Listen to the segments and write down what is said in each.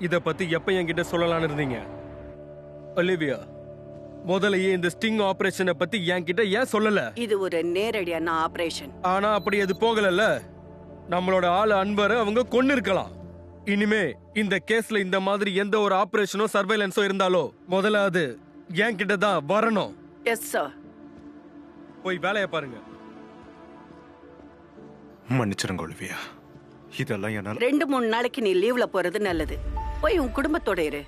இத பத்தி எப்ப என்கிட்ட சொல்லலாம்னு இருந்தீங்க? ஒலிவியா, முதலையே இந்த ஸ்டிங் ஆபரேஷனை பத்தி என்கிட்ட ஏன் சொல்லல? இது ஒரு நேரடியான ஆபரேஷன். ஆனா அப்படி அது போகலல்ல. நம்மளோட ஆளு அன்பரை அவங்க கொன்னு இருக்கலாம். இனிமே இந்த கேஸ்ல இந்த மாதிரி எந்த ஒரு ஆபரேஷனோ சர்வைலன்ஸோ இருந்தாலோ முதல்ல அது என்கிட்ட தான் வரணும். Yes sir. போய் வேலையை பாருங்க. மன்னிச்சிருங்க ஒலிவியா, இதெல்லாம் என்னால 2-3 நாளைக்கு நீ லீவ்ல போறது நல்லது. போய் உன் குடும்பத்தோட இரு.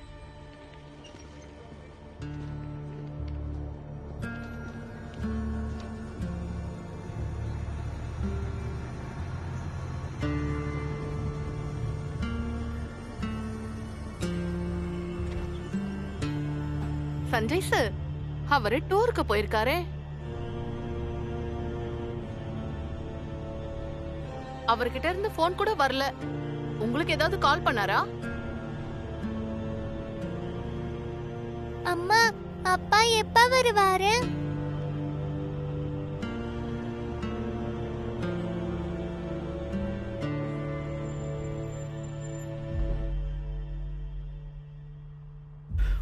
சஞ்சய் சார் அவரு டூருக்கு போயிருக்காரே. அவர்கிட்ட இருந்து போன் கூட வரல. உங்களுக்கு ஏதாவது கால் பண்ணாரா? அம்மா, அப்பா எப்ப வருவாரு?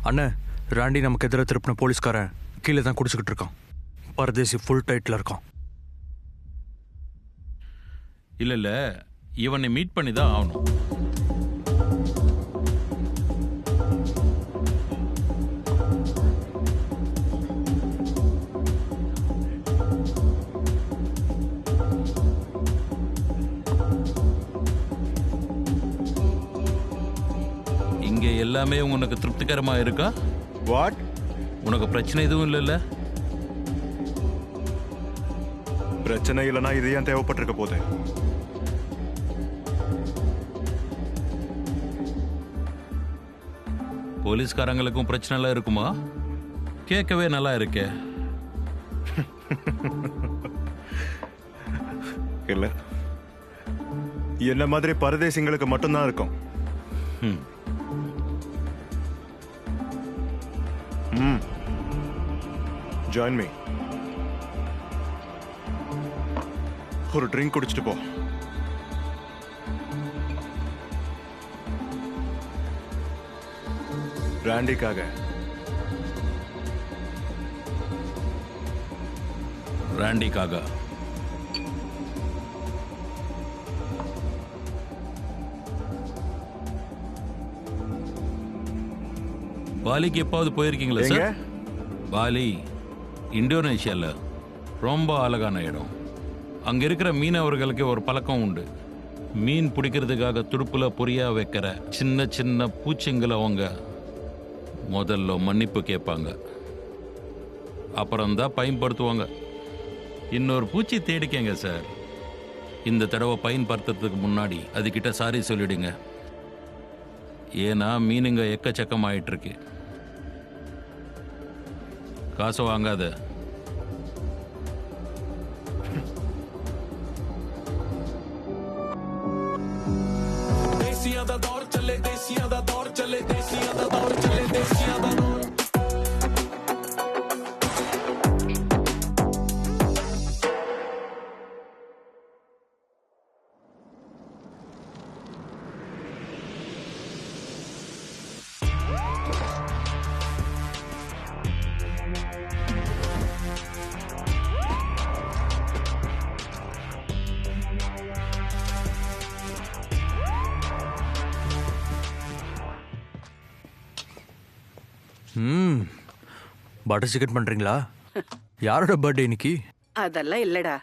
அண்ணே, ராண்டி நமக்கு எதிராக திருப்பின போலீஸ்காரன் கீழே தான் குடிச்சுக்கிட்டு இருக்கான். பரதேசி ஃபுல் டைட்ல இருக்கான். இல்ல இவனை மீட் பண்ணி தான் ஆகணும். இங்க எல்லாமே உனக்கு திருப்திகரமா இருக்கா? வாட்? உனக்கு பிரச்சனை எதுவும் இல்லைல்ல? பிரச்சனை இல்லைன்னா இது ஏன் தேவைப்பட்டிருக்க போகுது? போலீஸ்காரங்களுக்கும் பிரச்சனை எல்லாம் இருக்குமா? கேட்கவே நல்லா இருக்கே. இல்ல, என்ன மாதிரி பரதேசிங்களுக்கு மட்டும்தான் இருக்கும். Join me. ஒரு ட்ரிங்க் குடிச்சிட்டு போ. ராண்டிக்காக. ராண்டிக்காக பாலிக்கு எப்பாவது போயிருக்கீங்களா சார்? பாலி இந்தோனேஷியால ரொம்ப அழகான இடம். அங்க இருக்கிற மீனவர்களுக்கு ஒரு பழக்கம் உண்டு. மீன் பிடிக்கிறதுக்காக துடுப்புல பொரியா வைக்கிற சின்ன சின்ன பூச்சிங்களை அவங்க முதல்ல மன்னிப்பு கேட்பாங்க, அப்புறம்தான் பயன்படுத்துவாங்க. இன்னொரு பூச்சி தேடிக்கங்க சார். இந்த தடவை பயன்படுத்துறதுக்கு முன்னாடி அதுகிட்ட சாரி சொல்லிடுங்க. ஏன்னா மீனுங்க எக்கச்சக்கமாயிட்டு இருக்கு. காசு வாங்காத. பட்டர் சிக்கன் பண்றீங்களா? யாரோட பர்த்டே இன்னைக்கு? அதெல்லாம் இல்லடா,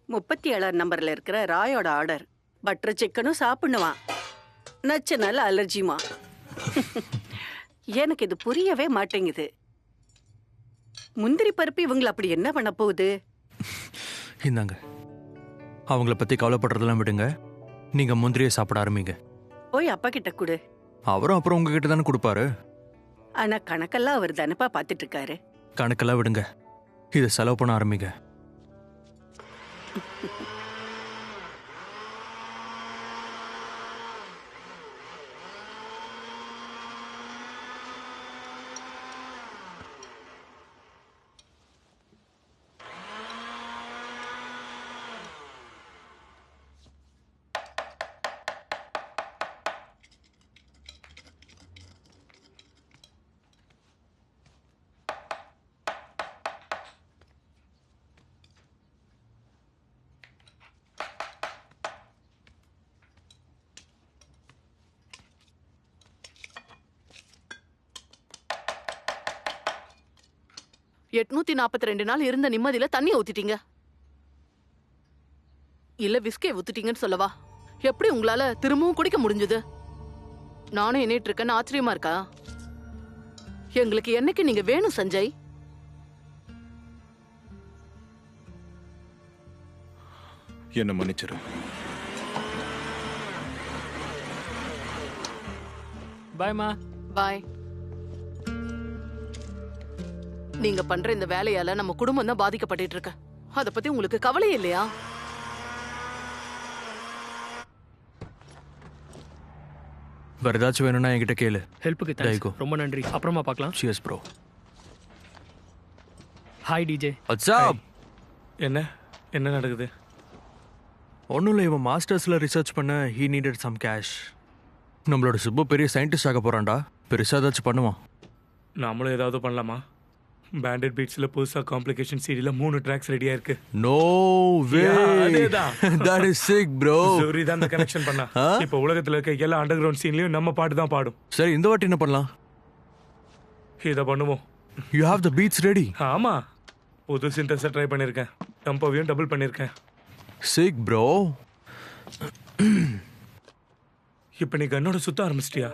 37 நம்பர்ல இருக்கிற ராயோட ஆர்டர். பட்டர் சிக்கனும் சாப்பிடுவான். நச்சனால அலர்ஜிமா. எனக்கு இது புரியவே மாட்டேங்குது. முந்திரி பருப்பு இவங்களை அப்படி என்ன பண்ண போகுது? இந்தாங்க, அவங்கள பத்தி கவலைப்படுறதெல்லாம் விடுங்க. நீங்க முந்திரியை சாப்பிட ஆரம்பிங்க. போய் அப்பா கிட்ட கொடு. அவரும் அப்புறம் உங்ககிட்ட தானே கொடுப்பாரு. ஆனா கணக்கெல்லாம் அவர் தானப்பா பாத்துட்டு இருக்காரு. கணக்கெல்லாம் விடுங்க, இதை செலவு பண்ண ஆரம்பிங்க. 842 நாள் இருந்த நிம்மதியில தண்ணி ஊத்திட்டீங்க. இல்ல விஸ்கே ஊத்திட்டீங்கன்னு சொல்லவா? எப்படி உங்களால திரும்பவும் குடிக்க முடிஞ்சது? நானும் எண்ணிட்டு இருக்கேன்னு ஆச்சரியமா இருக்கா? எங்களுக்கு என்னைக்கு நீங்க வேணும் சஞ்சய்? என்ன மன்னிச்சிரு. பாய்மா. பாய். நீங்க பண்ற இந்த வேலையால நம்ம குடும்பம் தான் பாதிக்கப்பட்டு இருக்கு. அத பத்தி உங்களுக்கு கவலை இல்லையா? வேற ஏதாச்சும் வேணும்னா என்கிட்ட கேளு. ஹெல்ப்புக்கு There you தேங்க்ஸ். go. ரொம்ப நன்றி. அப்புறமா பார்க்கலாம். Cheers bro. Hi DJ. What's up. என்ன நடக்குது? ஒன்றும் இல்லை, இவன் மாஸ்டர்ஸில் ரிசர்ச் பண்ண ஹீ நீடட் சம் கேஷ். நம்மளோட சுப்பு பெரிய சயின்டிஸ்ட் ஆக போகிறான்டா. பெருசாக ஏதாச்சும் பண்ணுவான். நம்மளும் ஏதாவது பண்ணலாமா? பேண்டட் பீட்ஸ்ல புதுசா காம்ப்ளிகேஷன் சீரியல்ல 3 ட்ராக்ஸ் ரெடியா இருக்கு. No way. அதேதான். That is sick bro. Soori தான் அந்த கனெக்ஷன் பண்ணா. இப்போ உலகத்துல இருக்க எல்லா அண்டர் கிரவுண்ட் சீன்லயும் நம்ம பாட்டு தான் பாடும். சரி, இந்த வாட்டி என்ன பண்ணலாம்? இதை பண்ணுவோம். You have the beats ready? ஆமா, புது சிந்தஸை ட்ரை பண்ணிருக்கேன். டெம்போவையும் டபுள் பண்ணிருக்கேன். Sick bro. இப்போ நீ கன்னோட சுத்த ஆரம்பிச்சிட்டியா?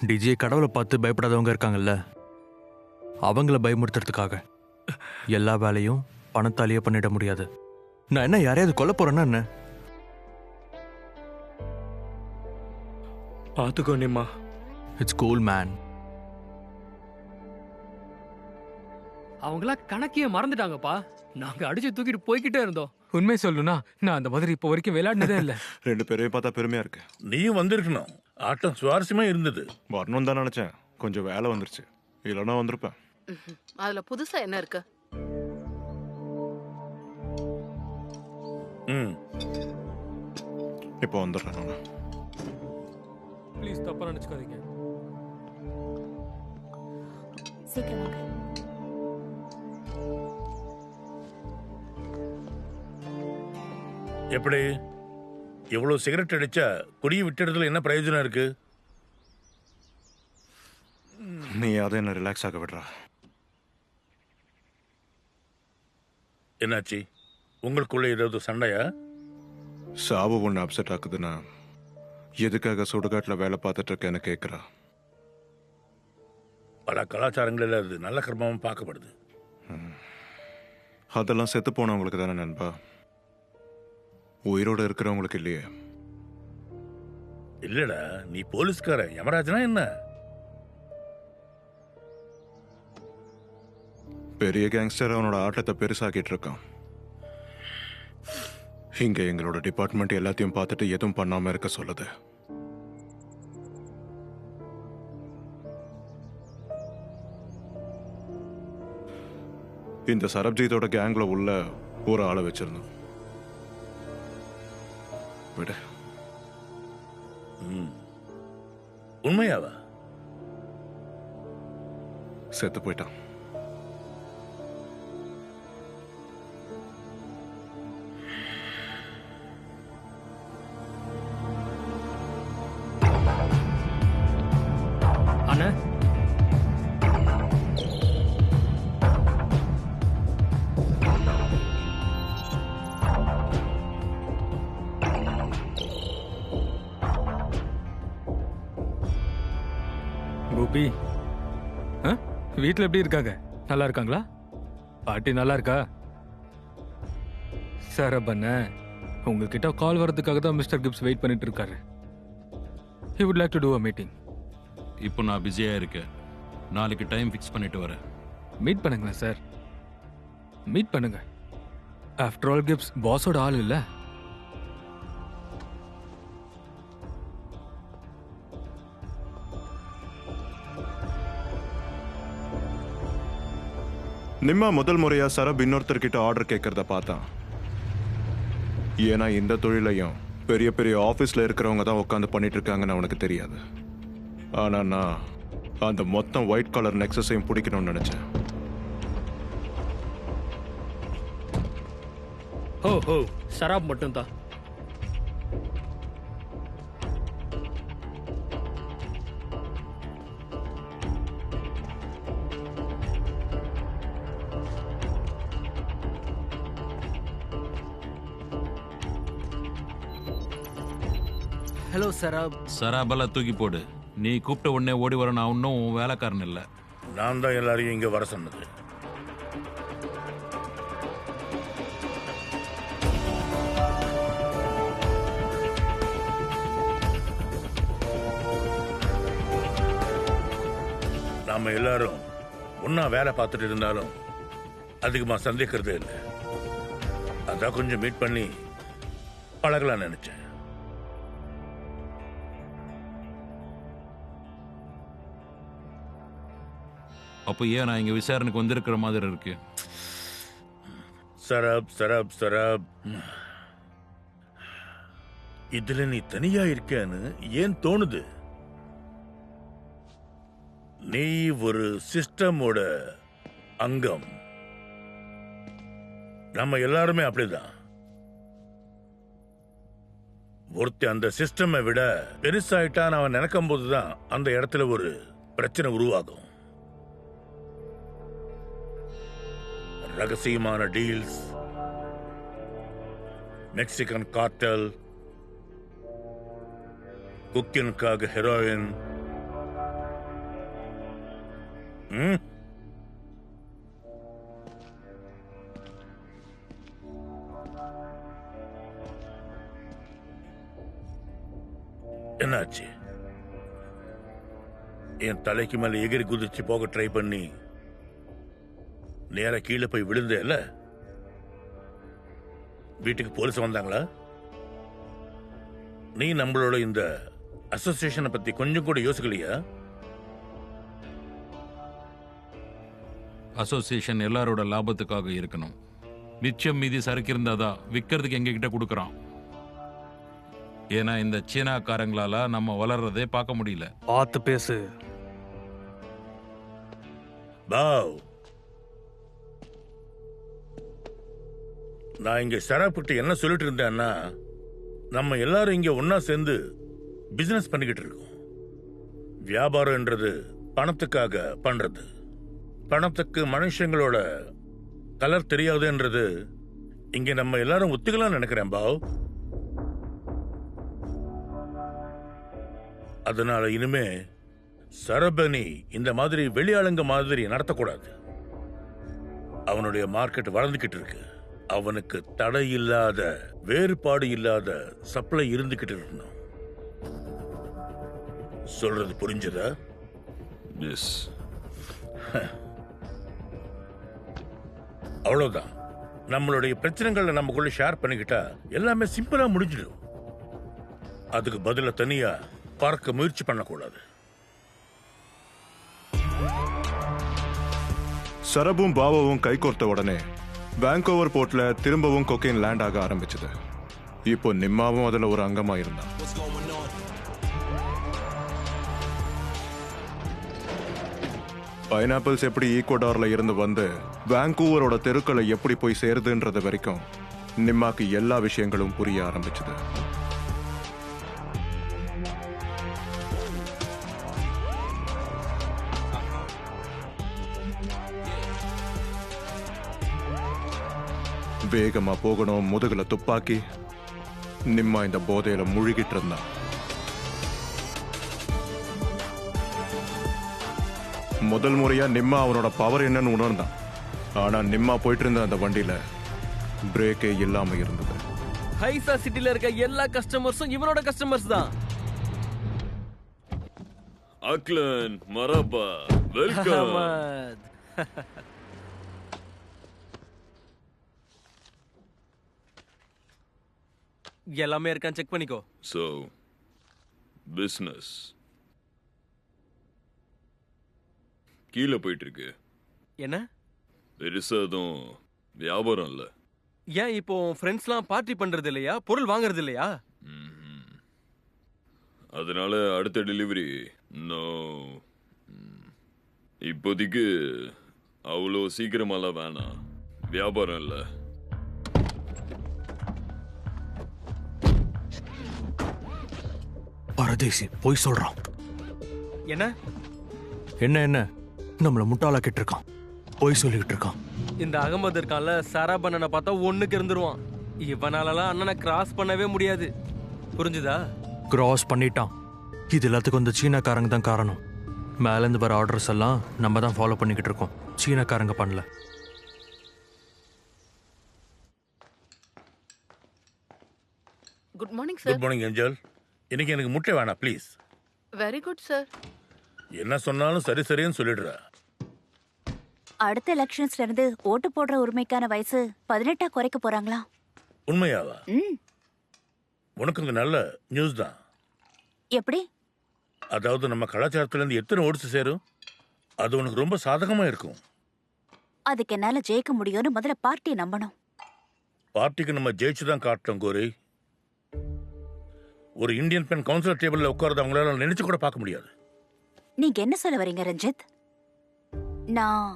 டிஜே, கடவுளை பார்த்து பயப்படாதவங்க இருக்காங்கல்ல, அவங்கள பயமுறுத்துறதுக்காக எல்லா வேலையும் பணத்தாலேயே பண்ணிட முடியாது. நான் என்ன யாரையாவது கொல்ல போறேன்னா என்ன? பாத்துக்கோ நிம்மா. It's cool man. அவங்களாம் கணக்கையே மறந்துட்டாங்கப்பா. நாங்க அடிச்சு தூக்கிட்டு போய்கிட்டே இருந்தோம். உண்மை சொல்லணும்னா நான் அந்த மாதிரி இப்போ வரைக்கும் விளையாடினதே இல்லை. 2 பேரையும் பார்த்தா பெருமையா இருக்கு. நீயும் வந்திருக்கணும். ஆட்டம் சுவாரஸ்யமா இருந்தது. வரணும் தான் நினைச்சேன், கொஞ்சம் வேலை வந்துருச்சு. இல்லைன்னா வந்திருப்பேன். அதுல புதுசா என்ன இருக்கு? இப்போ வந்துடுறேன் நான். ப்ளீஸ் தப்பா நினைச்சுக்காதீங்க. சீக்கிரம் வாங்க. எப்படி இவ்வளவு சிகரெட் அடிச்சா குடியை விட்டுறதுல என்ன பிரயோஜனம் இருக்கு? நீ அதை என்ன ரிலாக்ஸ் ஆக விடுறா. என்னாச்சு? உங்களுக்குள்ள ஏதாவது சண்டையா? சாவு ஒன்று அப்செட் ஆக்குதுன்னா எதுக்காக சுடுகாட்டில் வேலை பார்த்துட்டு இருக்கேன்னு கேட்குறா. பல கலாச்சாரங்களில் அது நல்ல கர்மமாக பார்க்கப்படுது. அதெல்லாம் செத்து போனவங்களுக்கு தானே நண்பா, உயிரோடு இருக்கிறவங்களுக்கு இல்லையே. இல்லடா, நீ போலீஸ்கார யமராஜனா என்ன? பெரிய கேங்ஸ்டர் அவனோட ஆட்டத்தை பெருசாக்கிட்டு இருக்கான். இங்க எங்களோட டிபார்ட்மெண்ட் எல்லாத்தையும் பார்த்துட்டு எதுவும் பண்ணாம இருக்க சொல்லுது. இந்த சரப்ஜீத்தோட கேங்ல உள்ள ஒரு ஆளை வச்சிருந்தோம். விட உண்மையாவா? செத்து போயிட்டான். அண்ணா, கோபி, வீட்டில் எப்படி இருக்காங்க? நல்லா இருக்காங்களா? பாட்டி நல்லா இருக்கா? சரபண்ண, உங்ககிட்ட கால் வரதுக்காக தான் மிஸ்டர் கிப்ஸ் வெயிட் பண்ணிட்டு இருக்காரு. He would like to do a meeting. இப்போ நான் பிஸியா இருக்கேன். நாளைக்கு டைம் ஃபிக்ஸ் பண்ணிட்டு வரேன். மீட் பண்ணுங்களேன் சார், மீட் பண்ணுங்க. ஆஃப்டர் ஆல் கிப்ஸ் பாஸோட ஆள் இல்லை. நிம்மா முதல் முறையா சரப் இன்னொருத்தர்கிட்ட ஆர்டர் கேட்கறத பார்த்தான். ஏன்னா இந்த தொழிலையும் பெரிய பெரிய ஆஃபீஸில் இருக்கிறவங்க தான் உட்காந்து பண்ணிட்டு இருக்காங்கன்னு அவனுக்கு தெரியாது. ஆனால் நான் அந்த மொத்தம் ஒயிட் கலர் நெக்ஸஸையும் பிடிக்கணும்னு நினைச்சேன். ஹோ ஹோ, சராப் மட்டும்தான். ஹலோ சராப். சராபெல்லாம் தூக்கி போடு. நீ கூப்பிட்ட உடனே ஓடி வர நான் இன்னும் உன் வேலைக்காரன் இல்லை. நான் தான் எல்லாரையும் இங்க வர சொன்னது. நாம எல்லாரும் ஒன்னா வேலை பார்த்துட்டு இருந்தாலும் அதிகமா சந்திக்கிறதே இல்லை. அதான் கொஞ்சம் மீட் பண்ணி பழகலாம் நினைச்சேன். அப்போ ஏன் நான் இங்க விசாரணைக்கு வந்திருக்கிற மாதிரி இருக்கு? சராப் சராப் சராப், இதுல நீ தனியா இருக்கேன்னு ஏன் தோணுது? நீ ஒரு சிஸ்டமோட அங்கம். நம்ம எல்லாருமே அப்படிதான். ஒருத்தன் அந்த சிஸ்டமை விட பெருசாயிட்டான் அவன் நினைக்கும் போதுதான் அந்த இடத்துல ஒரு பிரச்சனை உருவாகும். ரகசியமான டீல்ஸ், மெக்சிகன் கார்டல், குக்கினுக்காக ஹெரோயின், என்னாச்சு? என் தலைக்கு மேல எகிரி குதிச்சு போக ட்ரை பண்ணி நேர கீழே போய் விழுந்தேல்ல? வீட்டுக்கு போலீஸ் வந்தாங்களா? நீ நம்மளோட இந்த அசோசியேஷனை பத்தி கொஞ்சம் கூட யோசிக்கலையா? அசோசியேஷன் எல்லாரோட லாபத்துக்காக இருக்கணும். மிச்சம் மீதி சரக்கு இருந்தாதான் விற்கிறதுக்கு எங்ககிட்ட கொடுக்குறான். ஏன்னா இந்த சீனாக்காரங்களால நம்ம வளர்றதே பார்க்க முடியல. பார்த்து பேசு. பாவ், நான் இங்க சராப்பிட்டு என்ன சொல்லிட்டு இருந்தேன்னா, நம்ம எல்லாரும் இங்க ஒன்னா சேர்ந்து பிசினஸ் பண்ணிக்கிட்டு இருக்கோம். வியாபாரம்ன்றது பணத்துக்காக பண்றது. பணத்துக்கு மனுஷங்களோட கலர் தெரியாதுன்றது இங்க நம்ம எல்லாரும் ஒத்துக்கலாம் நினைக்கிறேன் பாவ். அதனால இனிமே சரபனி இந்த மாதிரி வெளியாளுங்க மாதிரி நடத்தக்கூடாது. அவனுடைய மார்க்கெட் வளர்ந்துகிட்டு இருக்கு. அவனுக்கு தடை இல்லாத, வேறுபாடு இல்லாத சப்ளை இருந்துகிட்டு இருக்கணும். சொல்றது புரிஞ்சதா? எஸ். அவ்வளவுதான். நம்மளுடைய பிரச்சனைகளை நமக்குள்ள ஷேர் பண்ணிக்கிட்டா எல்லாமே சிம்பிளா முடிஞ்சிடும். அதுக்கு பதிலா தனியா பார்க்க முயற்சி பண்ணக்கூடாது. சரபும் பாபாவும் கைகோர்த்த உடனே வாங்கோவர் போர்ட்ல திரும்பவும் கொக்கைன் லேண்ட் ஆக ஆரம்பிச்சது. இப்போ நிம்மாவும் அதுல ஒரு அங்கமா இருந்தான். பைனாப்பிள்ஸ் எப்படி ஈக்குவடார்ல இருந்து வந்து வாங்கூவரோட தெருக்களை எப்படி போய் சேருதுன்றது வரைக்கும் நிம்மாக்கு எல்லா விஷயங்களும் புரிய ஆரம்பிச்சது. வேகமா போகணும், முதுகுல துப்பாக்கி. நிம்மா இந்த போதையில முழுகிட்டு இருந்தான். முதல் முறையா நிம்மா அவனோட பவர் என்னன்னு உணர்ந்தான். ஆனா நிம்மா போயிட்டு இருந்த அந்த வண்டியில பிரேக்கே இல்லாம இருந்தது. ஹைசா சிட்டில இருக்க எல்லா கஸ்டமர்ஸும் இவனோட கஸ்டமர்ஸ் தான். அக்லன் மரபா, வெல்கம். எல்லாமே இருக்கான், செக் பண்ணிக்கோ. சோ பிசினஸ் கீழே போயிட்டு இருக்கு. என்ன? பெருசா எதுவும் வியாபாரம் இல்ல. ஏன் இப்போ ஃப்ரெண்ட்ஸ்லாம் பார்ட்டி பண்றது இல்லையா? பொருள் வாங்குறது இல்லையா? அதனால அடுத்த டெலிவரி நோ. இப்போதைக்கு அவ்வளோ சீக்கிரமாலாம் வேணாம். வியாபாரம் இல்லை. பரதேசி போய் சொல்றான். என்ன என்ன என்ன நம்மள முட்டாளாக்கிட்டு இருக்கான், போய் சொல்லிக்கிட்டு இருக்கான். இந்த அகமது இருக்கான்ல, சராப் அண்ணனை பார்த்தா ஒண்ணுக்கு இருந்துருவான். இவனாலலாம் அண்ணனை கிராஸ் பண்ணவே முடியாது. புரிஞ்சுதா? கிராஸ் பண்ணிட்டான். இது எல்லாத்துக்கும் இந்த சீனாக்காரங்க தான் காரணம். மேலேருந்து வர ஆர்டர்ஸ் எல்லாம் நம்ம தான் ஃபாலோ பண்ணிக்கிட்டு இருக்கோம். சீனாக்காரங்க பண்ணல. Good morning good morning angel. இன்னைக்கு எனக்கு முட்டை வேணாம் ப்ளீஸ். Very good sir. என்ன சொன்னாலும் சரி சரின்னு சொல்லிடுற. அடுத்த எலெக்ஷன்ஸ்ல இருந்து ஓட்டு போடுற உரிமைக்கான வயசு 18 குறைக்க போறாங்களா? உண்மையாவா? உனக்கு இது நல்ல நியூஸ் தான். எப்படி? அதாவது நம்ம கலாச்சாரத்துல இருந்து எத்தனை ஓட்ஸ் சேரும், அது உனக்கு ரொம்ப சாதகமா இருக்கும். அதுக்கு என்னால ஜெயிக்க முடியும்னு முதல்ல பார்ட்டியை நம்பணும். பார்ட்டிக்கு நம்ம ஜெயிச்சு தான் காட்டோம் கோரி. ஒரு இந்தியன் பெண் கவுன்சிலர் டேபிள்ல உட்கார்ந்து அவங்களால நினைச்சு கூட பார்க்க முடியாது. நீங்க என்ன சொல்ல வரீங்க ரஞ்சித்? நான்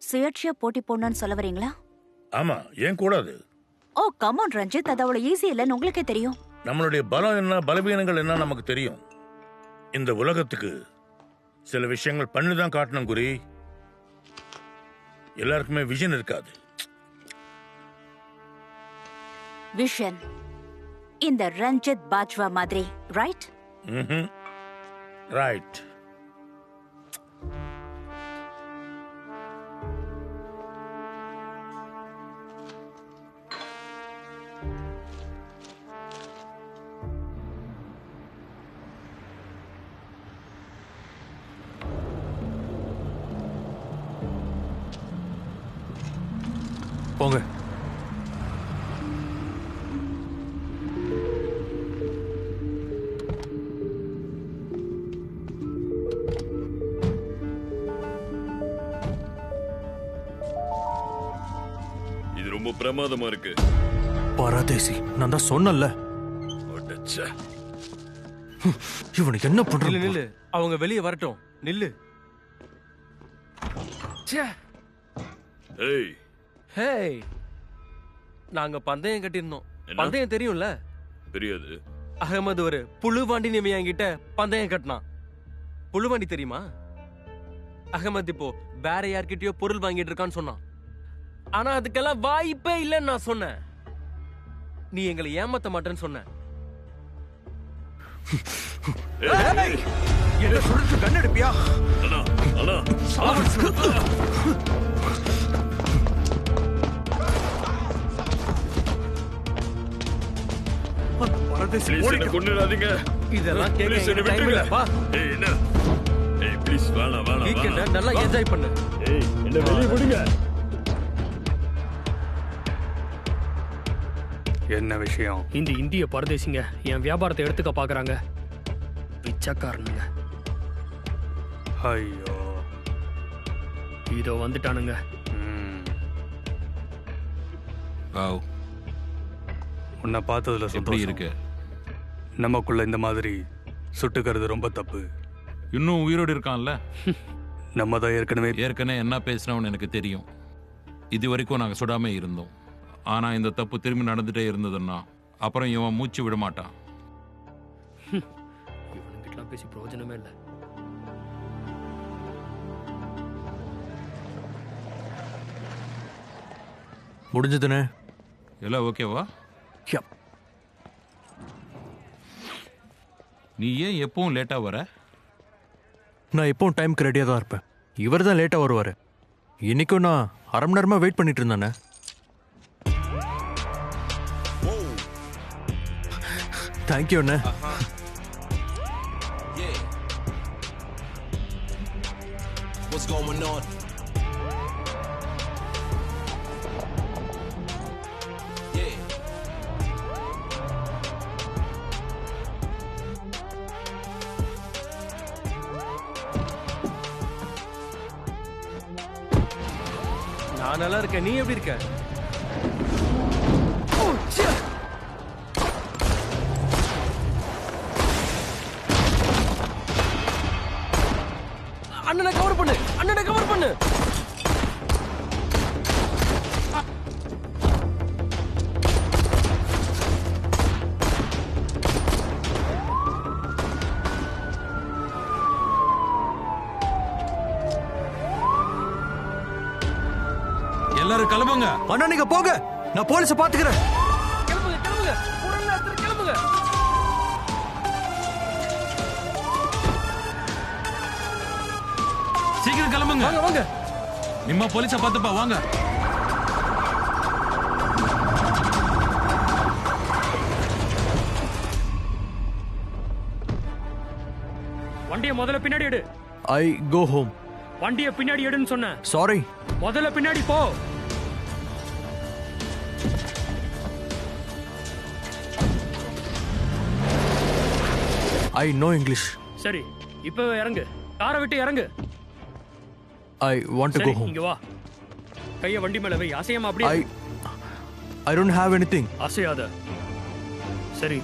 சுயேட்சையா போட்டி போடணும்னு சொல்ல வரீங்களா? ஆமா, ஏன் கூடாது? ஓ கம் ஆன் ரஞ்சித், அது அவ்வளவு ஈஸி இல்லைன்னு உங்களுக்கே தெரியும். நம்மளுடைய பலம் என்ன, பலவீனங்கள் என்ன நமக்கு தெரியும். இந்த உலகத்துக்கு சில விஷயங்கள் பண்ணிதான் காட்டணும் குரி. எல்லாருக்குமே விஷன் இருக்காது. விஷன் இந்த ரஞ்சித் பாஜ்வா மாதிரி, ரைட்? ரைட். போங்க. இது ரொம்ப பிரமாதமா இருக்கு. பரதேசி, நான் தான் சொன்னல. இவனுக்கு என்ன பண்றது? நில்லு, அவங்க வெளியே வரட்டும். நில்லு. ஏய், ஹேய், நாங்க பந்தயம் கட்டியிருந்தோம். பந்தயம் தெரியும்ல? தெரியாது. அகமது ஒரு புழுவாண்டி நியமி என்கிட்ட பந்தயம் கட்டினான். புழுவாண்டி தெரியுமா? அகமது இப்போ வேற யார்கிட்டயோ பொருள் வாங்கிட்டு இருக்கான்னு சொன்னான். ஆனா அதுக்கெல்லாம் வாய்ப்பே இல்லைன்னு நான் சொன்னேன். நீ எங்களை ஏமாத்த மாட்டேன்னு சொன்ன. என்ன சொல்றது? கண்ணெடுப்பியா? கொண்டுடாதீங்க. இதெல்லாம் கேட்க டைம் இல்லப்பா. ஏய், என்ன? ஏய், ப்ளீஸ் வேணாம் வேணாம். வீக்கெண்ட நல்லா என்ஜாய் பண்ணு. ஏய், என்ன வெளிய விடுங்க. என்ன விஷயம்? இந்த இந்திய பரதேசிங்க என் வியாபாரத்தை எடுத்துக்க பாக்குறாங்க. பிச்சைக்காரனுங்க. ஐயோ, இதோ வந்துட்டானுங்க. வாவ், உன்னை பார்த்ததுல எப்படி சந்தோஷம் இருக்கு? நமக்குள்ள இந்த மாதிரி சுட்டுக்கிறது ரொம்ப தப்பு. இன்னும் உயிரோடு இருக்கான்ல? நம்ம தான் ஏற்கனவே என்ன பேசினவன்னு எனக்கு தெரியும். இது வரைக்கும் நாங்கள் சுடாம இருந்தோம். ஆனா இந்த தப்பு திரும்பி நடந்துட்டே இருந்ததுன்னா அப்புறம் இவன் மூச்சு விட மாட்டான். இவனுங்கிட்டலாம் பேசி பிரயோஜனமே இல்லை. முடிஞ்சதுன்னு எல்லாம் ஓகேவா? நீ ஏன் எப்பவும் லேட்டா வர? நான் எப்பவும் டைம்க்கு ரெடியாக தான் இருப்பேன். இவர் தான் லேட்டாக வருவார். இன்னைக்கும் நான் அரை மணி நேரமாக வெயிட் பண்ணிட்டு இருந்தானே. தேங்க்யூ அண்ணே. What's going on? Yeah. நான் நல்லா இருக்கேன். நீ எப்படி இருக்க? அண்ணனை கவர் பண்ணு, அண்ணனை கவர் பண்ணு. எல்லாரும் கிளம்புங்க. அண்ணா நீங்க போங்க, நான் போலீஸை பாத்துக்கிறேன். கிளம்புங்க கிளம்புங்க, உடனே கிளம்புங்க. வாங்க வாங்க வாங்க ನಿಮ್ಮ ಪೊಲೀಸ பார்த்துப்பா வாங்க. வண்டியை முதல்ல பின்னாடி எடு. I go home. வண்டியை பின்னாடி எடுன்னு சொன்னேன். சாரி. முதல்ல பின்னாடி போ. I know English. சரி இப்போ இறங்கு. காரை விட்டு இறங்கு. I want to go home. இங்க வா. கைய வண்டி மேல வை. அசையாம அப்படியே. I don't have anything. அசையாத. சரி